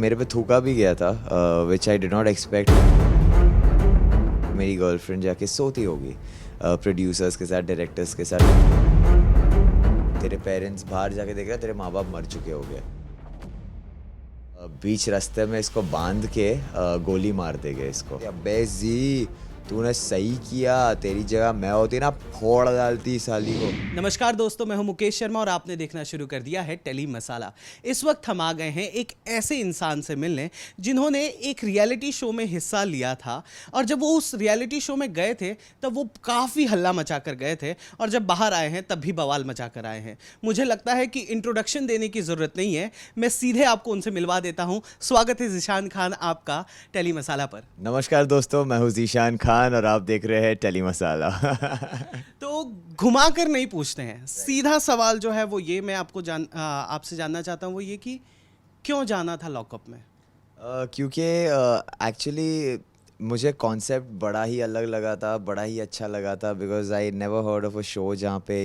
मेरे पे थूका भी गया था विच आई डिड नॉट एक्सपेक्ट। मेरी गर्लफ्रेंड जाके सोती होगी प्रोड्यूसर्स के साथ, डायरेक्टर्स के साथ। तेरे पेरेंट्स बाहर जाके देख रहे हैं, तेरे माँ बाप मर चुके हो गए। बीच रास्ते में इसको बांध के गोली मार देंगे इसको। अबे जी, तूने सही किया, तेरी जगह मैं होती ना फोड़ डालती साली को। नमस्कार दोस्तों, मैं हूं मुकेश शर्मा और आपने देखना शुरू कर दिया है टेली मसाला। इस वक्त हम आ गए हैं एक ऐसे इंसान से मिलने जिन्होंने एक रियलिटी शो में हिस्सा लिया था, और जब वो उस रियलिटी शो में गए थे तब वो काफ़ी हल्ला मचा कर गए थे, और जब बाहर आए हैं तब भी बवाल मचा कर आए हैं। मुझे लगता है कि इंट्रोडक्शन देने की ज़रूरत नहीं है, मैं सीधे आपको उनसे मिलवा देता हूँ। स्वागत है ज़ीशान खान आपका टेली मसाला पर। नमस्कार दोस्तों, मैं हूँ ज़ीशान खान और आप देख रहे हैं टेली मसाला। तो घुमा कर नहीं पूछते हैं, सीधा सवाल जो है वो ये मैं आपसे जानना चाहता हूँ, वो ये कि क्यों जाना था लॉकअप में? क्योंकि एक्चुअली मुझे कॉन्सेप्ट बड़ा ही अलग लगा था, बड़ा ही अच्छा लगा था, because I never heard of a show जहाँ पे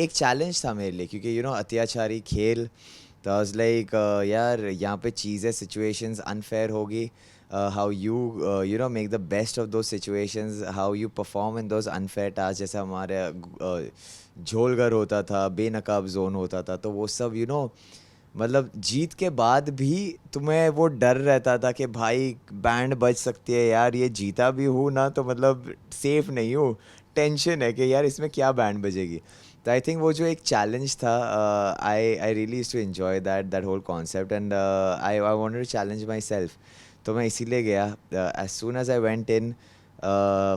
एक चैलेंज था मेरे लिए, क्योंकि अत्याचारी खेल। तो आई वाज लाइक यार, यहाँ पे चीज़ें सिचुएशंस अनफेयर होगी, how you make the best of those situations, how you perform in those unfair task. जैसे हमारे झोलगर होता था, बेनकाब जोन होता था, तो वो सब मतलब जीत के बाद भी तुम्हें वो डर रहता था कि भाई बैंड बज सकती है यार, ये जीता भी हूँ ना तो मतलब सेफ नहीं हूँ, टेंशन है कि यार इसमें क्या बैंड बजेगी। तो आई थिंक वो जो एक चैलेंज था, I really used to enjoy that whole concept, and I wanted to challenge myself. तो मैं इसीलिए गया। As soon as I went in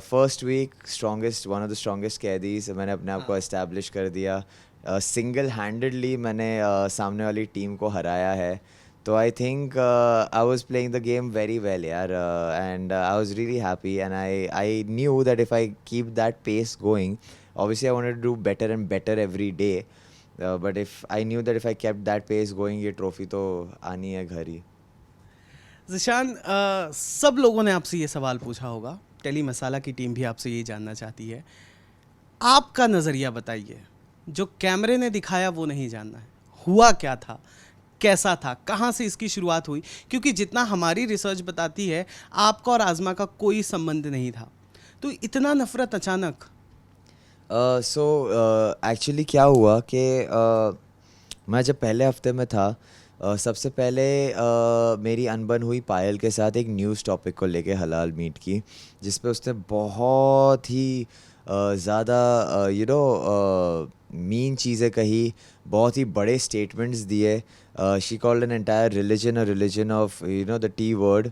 first week, strongest, one of the strongest कैदीज, मैंने अपने आप को एस्टैब्लिश कर दिया। सिंगल हैंडेडली मैंने सामने वाली टीम को हराया है। तो I think I was playing the game very well यार, and I was really happy, and I knew that if I keep that pace going, obviously I wanted to do better and better every day, but if I knew that if I kept that pace going, ये trophy तो आनी है घर ही। ज़िशान, सब लोगों ने आपसे ये सवाल पूछा होगा, टेली मसाला की टीम भी आपसे यही जानना चाहती है। आपका नज़रिया बताइए, जो कैमरे ने दिखाया वो नहीं जानना है, हुआ क्या था, कैसा था, कहाँ से इसकी शुरुआत हुई? क्योंकि जितना हमारी रिसर्च बताती है, आपका और आज़मा का कोई संबंध नहीं था, तो इतना नफरत अचानक? सो एक्चुअली क्या हुआ कि मैं जब पहले हफ्ते में था, सबसे पहले मेरी अनबन हुई पायल के साथ एक न्यूज़ टॉपिक को लेके, हलाल मीट की, जिस पे उसने बहुत ही ज़्यादा मीन चीज़ें कही, बहुत ही बड़े स्टेटमेंट्स दिए। She called an entire religion a religion of the T word,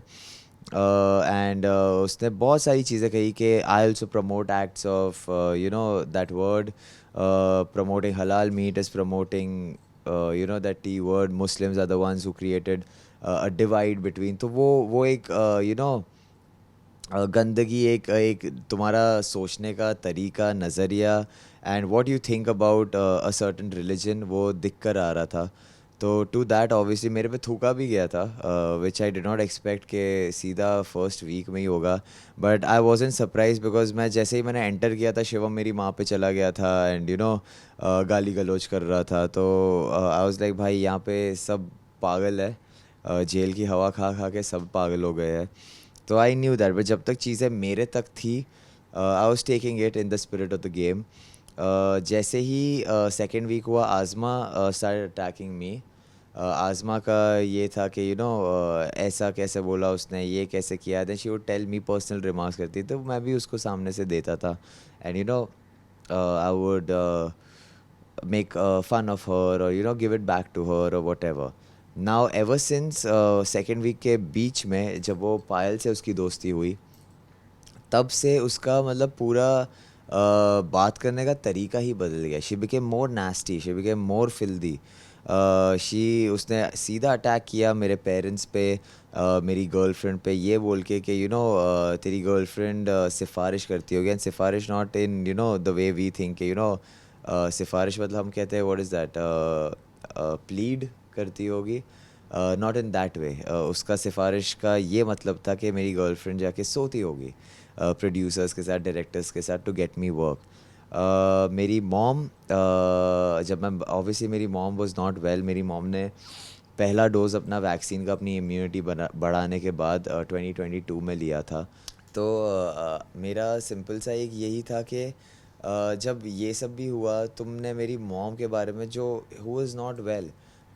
and उसने बहुत सारी चीज़ें कही कि I also promote acts of that word, promoting halal meat is promoting that T word. Muslims are the ones who created a divide between. तो वो एक गंदगी, एक तुम्हारा सोचने का तरीका, नज़रिया, and what you think about a certain religion, वो दिख कर आ रहा था। तो टू दैट ऑब्वियसली मेरे पे थूका भी गया था, विच आई डिड नॉट एक्सपेक्ट कि सीधा फर्स्ट वीक में ही होगा। But I wasn't surprise, because मैं जैसे ही मैंने एंटर किया था, शिवम मेरी माँ पे चला गया था, एंड गाली गलौज कर रहा था। तो आई वाज लाइक भाई, यहाँ पे सब पागल है, जेल की हवा खा खा के सब पागल हो गए हैं। तो आई न्यू दैट, बट जब तक चीज़ें मेरे तक थी, I was taking it in the spirit of the game. जैसे ही सेकेंड वीक हुआ, आज़मा स्टार्ट अटैकिंग मी। आज़मा का ये था कि ऐसा कैसे बोला उसने, ये कैसे किया, then she would tell me personal remarks करती, तो मैं भी उसको सामने से देता था, and I would make fun of her, or give it back to her or whatever. Now ever since second week के बीच में जब वो पायल से उसकी दोस्ती हुई, तब से उसका मतलब पूरा बात करने का तरीका ही बदल गया। She became more nasty, she became more filthy. उसने सीधा अटैक किया मेरे पेरेंट्स पे, मेरी गर्लफ्रेंड पे, ये बोल के कि तेरी गर्लफ्रेंड सिफारिश करती होगी, एंड सिफारिश not in the way we think, सिफारिश मतलब हम कहते हैं व्हाट इज़ दैट, प्लीड करती होगी, नॉट इन दैट वे। उसका सिफारिश का ये मतलब था कि मेरी गर्लफ्रेंड जाके सोती होगी प्रोड्यूसर्स के साथ, डायरेक्टर्स के साथ, टू गेट मी वर्क। मेरी मॉम, जब मैं ऑब्वियसली मेरी मॉम वाज नॉट वेल, मेरी मॉम ने पहला डोज अपना वैक्सीन का अपनी इम्यूनिटी बढ़ाने के बाद 2022 में लिया था। तो मेरा सिंपल सा एक यही था कि जब ये सब भी हुआ, तुमने मेरी मॉम के बारे में जो हु इज़ नॉट वेल,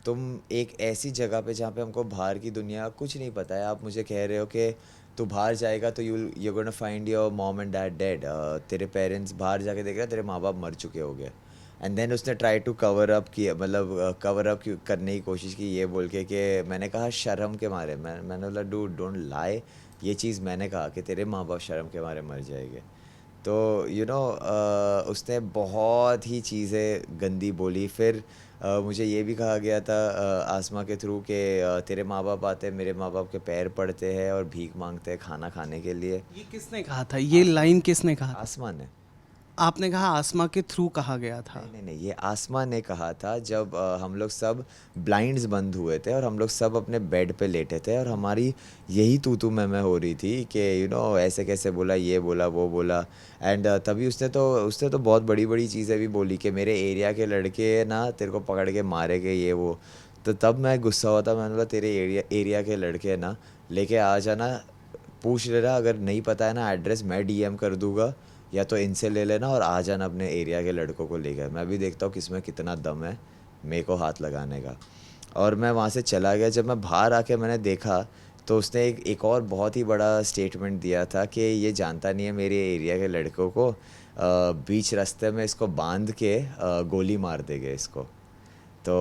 तुम एक ऐसी जगह पे जहाँ पे हमको बाहर की दुनिया कुछ नहीं पता है, आप मुझे कह रहे हो कि तू बाहर जाएगा तो you gonna find your mom and dad dead, तेरे पेरेंट्स बाहर जाके देख रहा तेरे माँ बाप मर चुके होंगे। एंड देन उसने ट्राई टू कवर अप किया, मतलब कवर अप करने की कोशिश की ये बोल के कि मैंने कहा शर्म के मारे, मैंने बोला डू डोंट लाई, ये चीज़ मैंने कहा कि तेरे माँ बाप शर्म के मारे मर जाएंगे। तो उसने बहुत ही चीज़ें गंदी बोली। फिर मुझे ये भी कहा गया था आसमा के थ्रू कि तेरे माँ बाप आते हैं, मेरे माँ बाप के पैर पड़ते हैं और भीख मांगते हैं खाना खाने के लिए। ये किसने कहा था, ये लाइन किसने कहा था? आसमा ने। आपने कहा आसमा के थ्रू कहा गया था। नहीं नहीं नहीं, ये आसमा ने कहा था जब हम लोग सब ब्लाइंड्स बंद हुए थे और हम लोग सब अपने बेड पे लेटे थे और हमारी यही तू मैं हो रही थी कि ऐसे कैसे बोला, ये बोला, वो बोला। एंड तभी उसने तो बहुत बड़ी बड़ी चीज़ें भी बोली कि मेरे एरिया के लड़के ना तेरे को पकड़ के मारेंगे, ये वो। तो तब मैं गुस्सा हुआ था, मैंने बोला तेरे एरिया के लड़के ना लेके आ जाना, पूछ ले रहा, अगर नहीं पता है ना एड्रेस मैं डीएम कर दूंगा, या तो इनसे ले लेना और आ जाना अपने एरिया के लड़कों को लेकर, मैं भी देखता हूँ किसमें कितना दम है मेरे को हाथ लगाने का। और मैं वहाँ से चला गया। जब मैं बाहर आके मैंने देखा तो उसने एक और बहुत ही बड़ा स्टेटमेंट दिया था कि ये जानता नहीं है मेरे एरिया के लड़कों को, बीच रास्ते में इसको बांध के गोली मार देंगे इसको। तो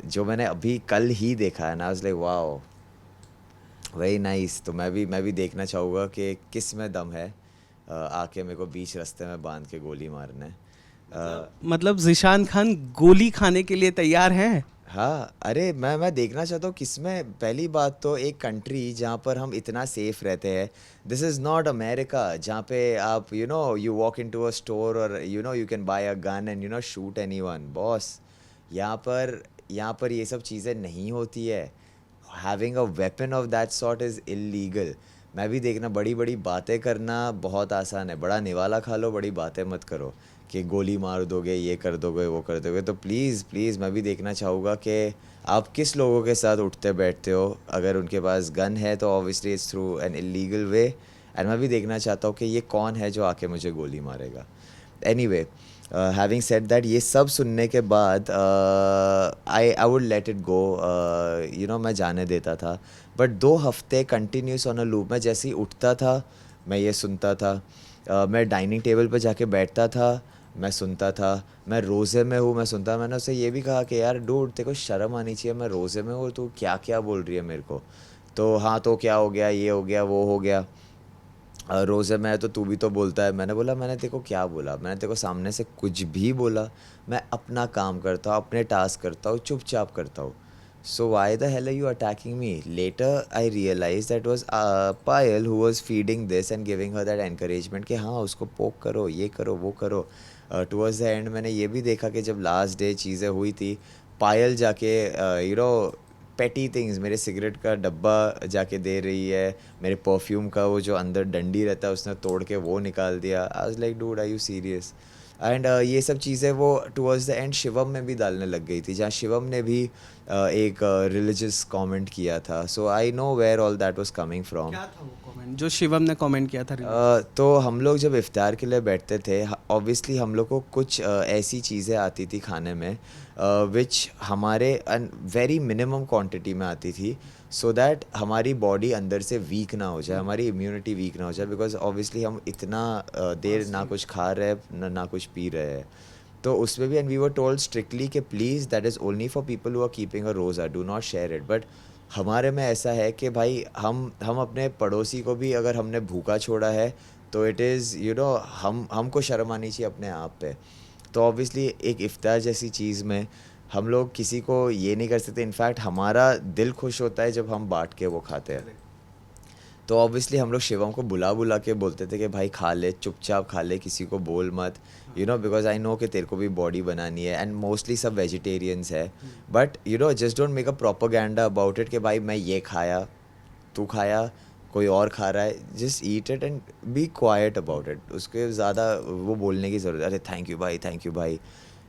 जो मैंने अभी कल ही देखा है ना, was like wow, very nice. तो मैं भी देखना चाहूँगा कि किस में दम है आके मेरे को बीच रास्ते में बांध के गोली मारने। मतलब ज़ीशान खान गोली खाने के लिए तैयार हैं? हाँ, अरे मैं देखना चाहता हूँ किसमें। पहली बात तो एक कंट्री जहाँ पर हम इतना सेफ रहते हैं, दिस इज़ नॉट अमेरिका जहाँ पे आप you walk in to a store और you can buy a gun and shoot anyone boss. यहाँ पर ये सब चीज़ें नहीं होती है। Having a weapon of that sort is illegal. मैं भी देखना, बड़ी बड़ी बातें करना बहुत आसान है, बड़ा निवाला खा लो, बड़ी बातें मत करो कि गोली मार दोगे, ये कर दोगे, वो कर दोगे। तो प्लीज़ प्लीज़ मैं भी देखना चाहूँगा कि आप किस लोगों के साथ उठते बैठते हो। अगर उनके पास गन है तो obviously it's through an illegal way. And मैं भी देखना चाहता हूँ कि ये कौन है जो आके मुझे गोली मारेगा। एनीवे, हैविंग सेड दैट, ये सब सुनने के बाद I would let it go, मैं जाने देता था। बट 2 हफ्ते कंटिन्यूस ऑन अ लूप, मैं जैसे ही उठता था मैं ये सुनता था। मैं डाइनिंग टेबल पर जाके बैठता था, मैं सुनता था। मैं रोज़े में हूँ, मैं सुनता। मैंने उससे ये भी कहा कि यार डूड, तेरे को शर्म आनी चाहिए, मैं रोज़े में हूँ, तू क्या क्या बोल रही है मेरे को। तो हाँ, तो क्या हो गया, ये हो गया, वो हो गया, रोज़े में है तो तू भी तो बोलता है। मैंने बोला मैंने तेरे को क्या बोला, मैंने तेरे को सामने से कुछ भी बोला? मैं अपना काम करता हूँ, अपने टास्क करता हूँ, चुपचाप करता हूँ। So why the hell are you attacking me? Later I realise that was Payal who was feeding this and giving her that encouragement कि हाँ उसको पोक करो, ये करो, वो करो। टुवर्ड्स द एंड मैंने ये भी देखा कि जब लास्ट डे चीज़ें हुई थी, पायल जाके पेटी थिंग्स, मेरे सिगरेट का डब्बा जाके दे रही है, मेरे परफ्यूम का वो जो अंदर डंडी रहता है उसने तोड़ के वो निकाल दिया। I was like dude, are you serious? And ये सब चीज़ें वो टुवर्ड्स द एंड शिवम में भी डालने लग गई थी, जहाँ शिवम ने भी एक रिलीजियस कमेंट किया था। So I know where all that was coming from. क्या था वो कमेंट जो शिवम ने कमेंट किया था? तो हम लोग जब इफ़्तार के लिए बैठते थे, ऑब्वियसली हम लोग को कुछ ऐसी चीज़ें आती थी खाने में विच हमारे वेरी मिनिमम क्वांटिटी में आती थी, सो दैट हमारी बॉडी अंदर से वीक ना हो जाए, हमारी इम्यूनिटी वीक ना हो जाए, बिकॉज ऑब्वियसली हम इतना देर ना कुछ खा रहे हैं ना कुछ पी रहे हैं। तो उसमें भी, and we were told strictly कि please that is only for people who are keeping a रोज़ा, do not share it. But हमारे में ऐसा है कि भाई हम अपने पड़ोसी को भी अगर हमने भूखा छोड़ा है तो इट इज़ हमको शर्म आनी चाहिए अपने आप पे। तो ऑब्वियसली एक इफ्तार जैसी चीज़ में हम लोग किसी को ये नहीं कर सकते। इनफैक्ट हमारा दिल खुश होता है जब हम बांट के वो खाते हैं। तो ऑब्वियसली हम लोग शिवम को बुला बुला के बोलते थे कि भाई खा ले, चुपचाप खा ले, किसी को बोल मत, बिकॉज आई नो कि तेरे को भी बॉडी बनानी है। एंड मोस्टली सब वेजिटेरियंस है, but just don't make a propaganda about it कि भाई मैं ये खाया, तू खाया, कोई और खा रहा है, just eat it and be quiet about it. उसके ज़्यादा वो बोलने की ज़रूरत है, अरे थैंक यू भाई, थैंक यू भाई।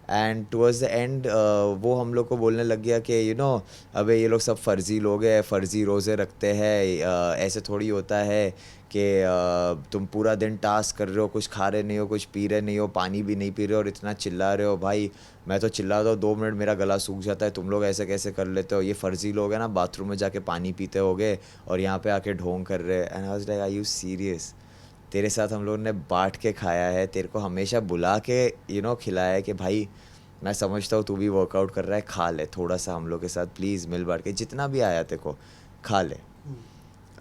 एंड टुवर्ड्स द एंड वो हम लोग को बोलने लग गया कि अबे ये लोग सब फर्जी लोग हैं, फर्जी रोज़े रखते हैं, ऐसे थोड़ी होता है कि तुम पूरा दिन टास्क कर रहे हो, कुछ खा रहे नहीं हो, कुछ पी रहे नहीं हो, पानी भी नहीं पी रहे हो और इतना चिल्ला रहे हो। भाई मैं तो चिल्लाता हूँ 2 मिनट मेरा गला सूख जाता है, तुम लोग ऐसे कैसे कर लेते हो? ये फर्जी लोग हैं ना, बाथरूम में जाके पानी पीते होगे और यहाँ पे आके ढोंग कर रहे हैं। And I was like, are you serious? तेरे साथ हम लोगों ने बांट के खाया है, तेरे को हमेशा बुला के खिलाया है कि भाई मैं समझता हूँ तू भी वर्कआउट कर रहा है, खा ले थोड़ा सा हम लोग के साथ प्लीज़, मिल बांट के जितना भी आया तेरे को खा ले।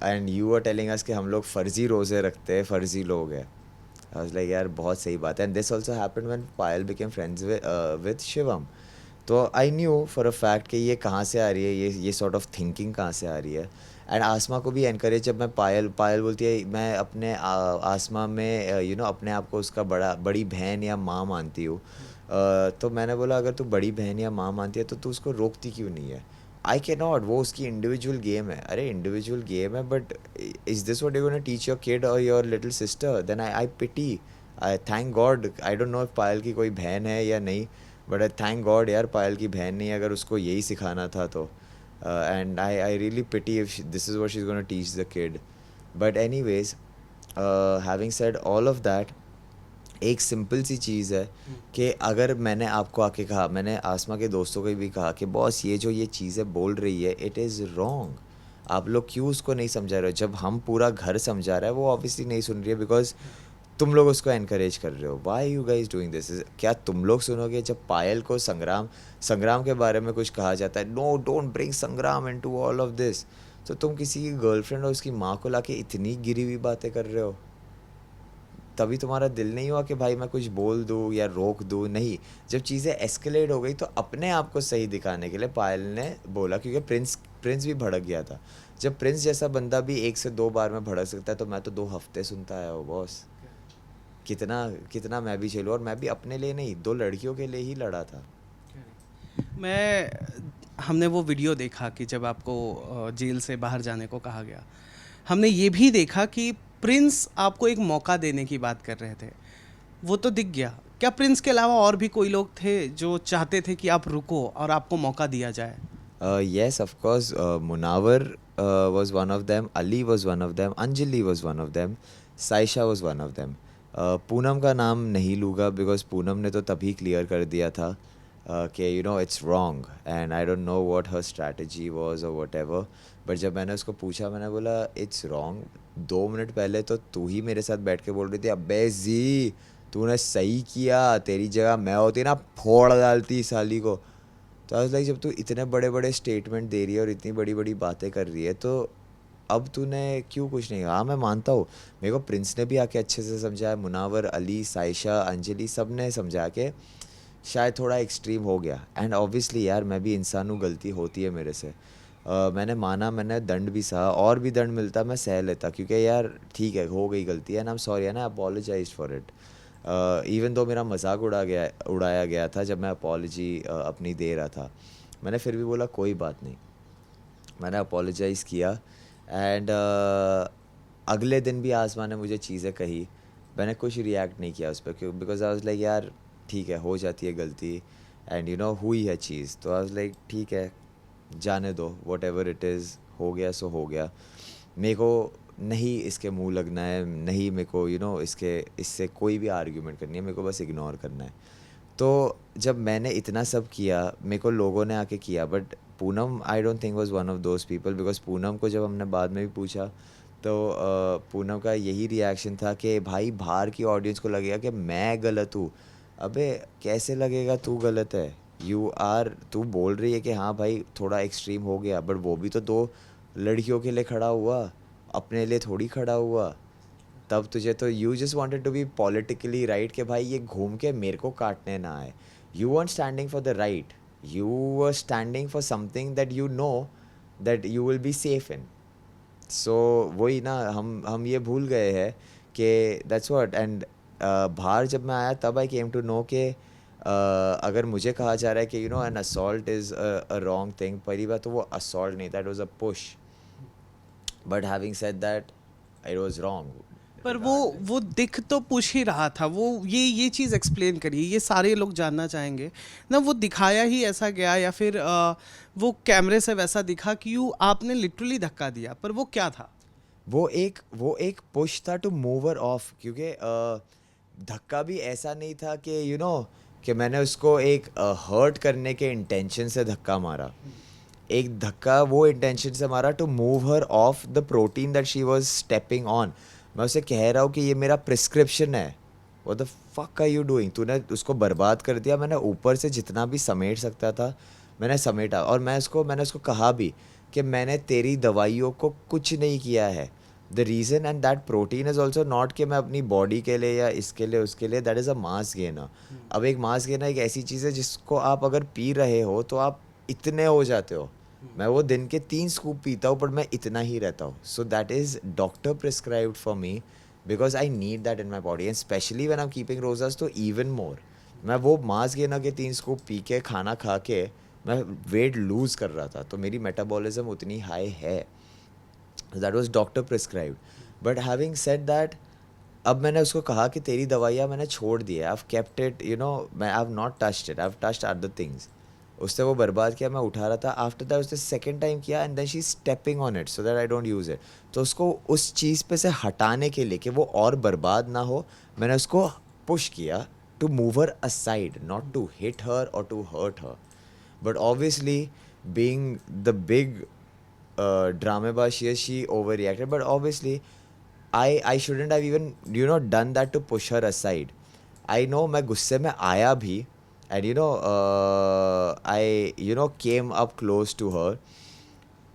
And you are telling us कि हम लोग फ़र्ज़ी रोज़े रखते हैं, फ़र्ज़ी लोग हैं। आई वाज लाइक यार बहुत सही बात है। And this also happened when Payal became friends with Shivam. तो I knew for a fact कि ये कहाँ से आ रही है, ये सॉर्ट ऑफ थिंकिंग कहाँ से आ रही है। एंड आसमा को भी एनकरेज, जब मैं पायल पायल बोलती है मैं अपने आसमा में अपने आप को उसका बड़ी बहन या माँ मानती हूँ। तो मैंने बोला अगर तू बड़ी बहन या माँ मानती है तो तू उसको रोकती क्यों नहीं है? आई कैन नॉट, वो उसकी इंडिविजुअल गेम है। अरे इंडिविजुअल गेम है, but is this what you gonna teach your kid और your little sister? Then I pity, I thank God. I don't know if Payal की कोई बहन है या नहीं, बट आई थैंक गॉड यार पायल की बहन नहीं है, अगर उसको यही सिखाना था तो। And I really pity if this is what she is gonna teach the kid. But anyways, having said all of that, एक सिंपल सी चीज़ है कि अगर मैंने आपको आके कहा, मैंने आसमा के दोस्तों को भी कहा कि बॉस ये जो ये चीज़ें बोल रही है इट इज़ रॉन्ग, आप लोग क्यों उसको नहीं समझा रहे हो? जब हम पूरा घर समझा रहा है वो ऑब्वियसली नहीं सुन रही है बिकॉज तुम लोग उसको एनकरेज कर रहे हो। Why you guys doing this? क्या तुम लोग सुनोगे जब पायल को संग्राम संग्राम के बारे में कुछ कहा जाता है? नो, डोंट ब्रिंग संग्राम इनटू ऑल ऑफ दिस। तो तुम किसी की गर्लफ्रेंड और उसकी माँ को लाके इतनी गिरी हुई बातें कर रहे हो, तभी तुम्हारा दिल नहीं हुआ कि भाई मैं कुछ बोल दूँ या रोक दूँ? नहीं, जब चीज़ें एस्केलेट हो गई तो अपने आप को सही दिखाने के लिए पायल ने बोला, क्योंकि प्रिंस प्रिंस भी भड़क गया था। जब प्रिंस जैसा बंदा भी 1 से 2 बार में भड़क सकता है तो मैं तो 2 हफ्ते सुनता आया हूँ बॉस। कितना कितना मैं भी झेलूँ, और मैं भी अपने लिए नहीं, 2 लड़कियों के लिए ही लड़ा था। मैं हमने वो वीडियो देखा कि जब आपको जेल से बाहर जाने को कहा गया, हमने ये भी देखा कि प्रिंस आपको एक मौका देने की बात कर रहे थे, वो तो दिख गया। क्या प्रिंस के अलावा और भी कोई लोग थे जो चाहते थे कि आप रुको और आपको मौका दिया जाए? Yes, of course. Munawar was one of them. Ali was one of them. Anjali was one of them. Saisha was one of them. Poonam का नाम नहीं लूँगा बिकॉज पूनम ने तो तभी क्लियर कर दिया था कि it's wrong, and I don't know what her strategy was और वट एवर। बट जब मैंने उसको पूछा, मैंने बोला इट्स रॉन्ग, 2 मिनट पहले तो तू ही मेरे साथ बैठ के बोल रही थी अब्बे जी तूने सही किया, तेरी जगह मैं होती ना फोड़ डालती इस साली को। तो आज लाइक जब तू इतने बड़े बड़े स्टेटमेंट दे रही है और इतनी बड़ी बड़ी बातें कर रही है तो अब तूने क्यों कुछ नहीं कहा? हाँ मैं मानता हूँ, मेरे को प्रिंस ने भी आके अच्छे से समझाया, मुनावर, अली, साइशा, अंजलि सब ने समझा के शायद थोड़ा एक्सट्रीम हो गया। एंड ऑब्वियसली यार मैं भी इंसान हूँ, गलती होती है मेरे से। मैंने माना, मैंने दंड भी सहा, और भी दंड मिलता मैं सह लेता, क्योंकि यार ठीक है हो गई गलती है, and I am sorry, and I apologise for it. Even though मेरा मजाक उड़ाया गया था जब मैं अपॉलोजी अपनी दे रहा था, मैंने फिर भी बोला कोई बात नहीं, मैंने अपोलोजाइज़ किया। एंड अगले दिन भी आसमा ने मुझे चीज़ें कही, मैंने कुछ रिएक्ट नहीं किया उस पर, क्यों? बिकॉज आई वाज लाइक यार ठीक है हो जाती है गलती, एंड हुई है चीज़, तो आई वाज लाइक ठीक है जाने दो, वट एवर इट इज़, हो गया सो हो गया। मेरे को नहीं इसके मुंह लगना है, नहीं मेरे को इसके इससे कोई भी आर्ग्यूमेंट करनी है, मेरे को बस इग्नोर करना है। तो जब मैंने इतना सब किया, मेरे को लोगों ने आके किया, but Poonam I don't think was one of those people, because Poonam को जब हमने बाद में भी पूछा तो पूनम का यही रिएक्शन था कि भाई बाहर की ऑडियंस को लगेगा कि मैं गलत हूँ। अबे कैसे लगेगा तू गलत है? तू बोल रही है कि हाँ भाई थोड़ा एक्सट्रीम हो गया, बट वो भी तो 2 लड़कियों के लिए खड़ा हुआ, अपने लिए थोड़ी खड़ा हुआ। तब तुझे तो you just wanted to be politically right कि भाई ये घूम के मेरे को काटने ना आए। You weren't standing for the right, you were standing for something that you know that you will be safe in. So वही ना, हम ये भूल गए हैं कि दैट्स व्हाट। एंड बाहर जब मैं आया तब आई केम टू नो कि अगर मुझे कहा जा रहा है कि N assault is a wrong thing, पहली बात तो वो असॉल्ट नहीं था, it was a push, but having said that it was wrong. पर वो दिख तो पुश ही रहा था, वो ये चीज़ एक्सप्लेन करिए, ये सारे लोग जानना चाहेंगे ना, वो दिखाया ही ऐसा गया या फिर वो कैमरे से वैसा दिखा कि यू आपने लिटरली धक्का दिया, पर वो क्या था? वो एक पुश था टू मूव हर ऑफ, क्योंकि धक्का भी ऐसा नहीं था कि कि मैंने उसको एक हर्ट करने के इंटेंशन से धक्का मारा। एक धक्का वो इंटेंशन से मारा to move her off the protein that she was stepping on. मैं उसे कह रहा हूँ कि ये मेरा प्रिस्क्रिप्शन है, what the fuck are you doing. तूने उसको बर्बाद कर दिया। मैंने ऊपर से जितना भी समेट सकता था मैंने समेटा, और मैंने उसको कहा भी कि मैंने तेरी दवाइयों को कुछ नहीं किया है। The reason and that protein is also not कि मैं अपनी बॉडी के लिए या इसके लिए उसके लिए, that is a mass gainer. अब एक मास गेनर एक ऐसी चीज़ है जिसको आप अगर पी रहे हो तो आप इतने हो जाते हो। मैं वो दिन के 3 स्कूप पीता हूँ, पर मैं इतना ही रहता हूँ। So that is doctor prescribed for me because I need that in my body, and specially when I am keeping Rojas तो इवन मोर। मैं वो मास गेनर के 3 स्कूप पी के खाना खा के मैं वेट लूज़ कर रहा था, तो मेरी मेटाबॉलिज्म उतनी हाई है। That was doctor prescribed. But having said that, अब मैंने उसको कहा कि तेरी दवाइयाँ मैंने छोड़ दी है, आई हैव केप्ट इट, मैं I have not touched it, I have touched other things. उसने वो बर्बाद किया, मैं उठा रहा था। आफ्टर दैट उसने सेकेंड टाइम किया and then she stepping on it so that I don't use it. तो उसको उस चीज़ पे से हटाने के लिए कि वो और बर्बाद ना हो, मैंने उसको पुश किया to move her aside, not to hit her और to hurt her. But obviously, being the big dramebaz she overreacted. But obviously, I shouldn't have even done that to push her aside. I know मैं गुस्से में आया भी, and I came up close to her.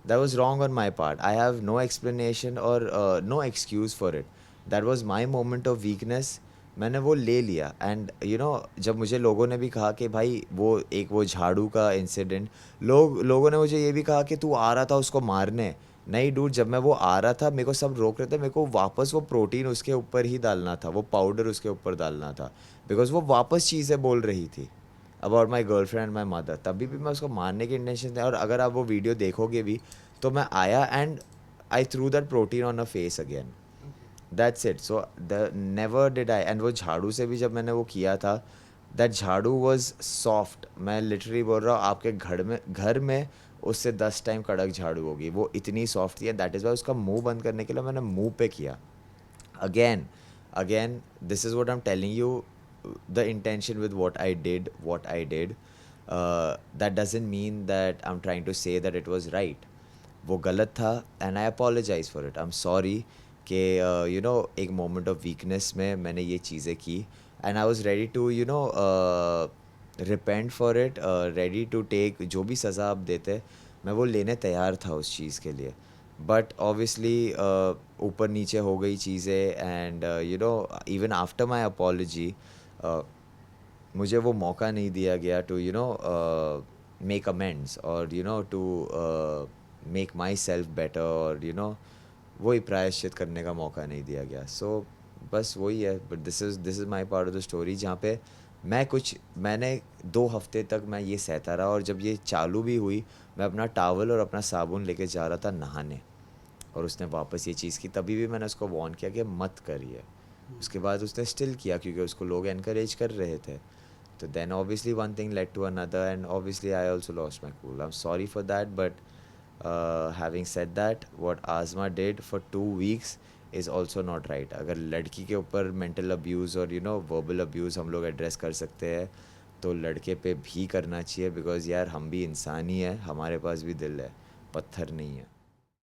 That was wrong on my part. I have no explanation or no excuse for it. That was my moment of weakness. मैंने वो ले लिया, and जब मुझे लोगों ने भी कहा कि भाई वो झाड़ू का इंसिडेंट, लोगों ने मुझे ये भी कहा कि तू आ रहा था उसको मारने। नहीं डूड, जब मैं वो आ रहा था मेरे को सब रोक रहे थे, मेरे को वापस वो प्रोटीन उसके ऊपर ही डालना था, वो पाउडर उसके ऊपर डालना था, बिकॉज वो वापस चीज़ें बोल रही थी about my girlfriend and my mother. तभी भी मैं उसको मारने के इंटेंशन थे, और अगर आप वो वीडियो देखोगे भी तो मैं आया and I through that protein on a face again. That's it. So the never did I, and वो झाड़ू से भी जब मैंने वो किया था, दैट झाड़ू वॉज सॉफ्ट। मैं लिटरली बोल रहा हूँ, आपके घर में उससे 10 टाइम कड़क झाड़ू होगी, वो इतनी सॉफ्ट थी। दैट इज़ वाई उसका मुंह बंद करने के लिए मैंने मुंह पे किया। Again this is what I'm telling you, the intention with what I did, that doesn't mean that I'm trying to say that it was right. वो गलत था, and I apologise for it, I am sorry कि एक moment of weakness में मैंने ये चीज़ें की, and I was ready to repent for it, ready to take जो भी सज़ा आप देते, मैं वो लेने तैयार था उस चीज़ के लिए। बट ऑब्वियसली ऊपर नीचे हो गई चीज़ें, and even after my apology मुझे वो मौका नहीं दिया गया टू मेक अमेंड्स और to make myself better, और वही प्रायश्चित करने का मौका नहीं दिया गया। सो बस वही है। But this is my part of the story, जहाँ पे मैंने 2 हफ्ते तक मैं ये सहता रहा, और जब ये चालू भी हुई मैं अपना टावल और अपना साबुन लेके जा रहा था नहाने, और उसने वापस ये चीज़ की। तभी भी मैंने उसको वार्न किया कि मत करिए। उसके बाद उसने स्टिल किया क्योंकि उसको लोग एनकरेज कर रहे थे। तो then obviously one thing led to another, and obviously I also lost my cool. I am sorry for that, but having said that, what Azma did for 2 weeks is also not right. अगर लड़की के ऊपर mental abuse और verbal abuse हम लोग address कर सकते हैं, तो लड़के पे भी करना चाहिए, बिकॉज़ यार हम भी इंसान ही है, हमारे पास भी दिल है, पत्थर नहीं है।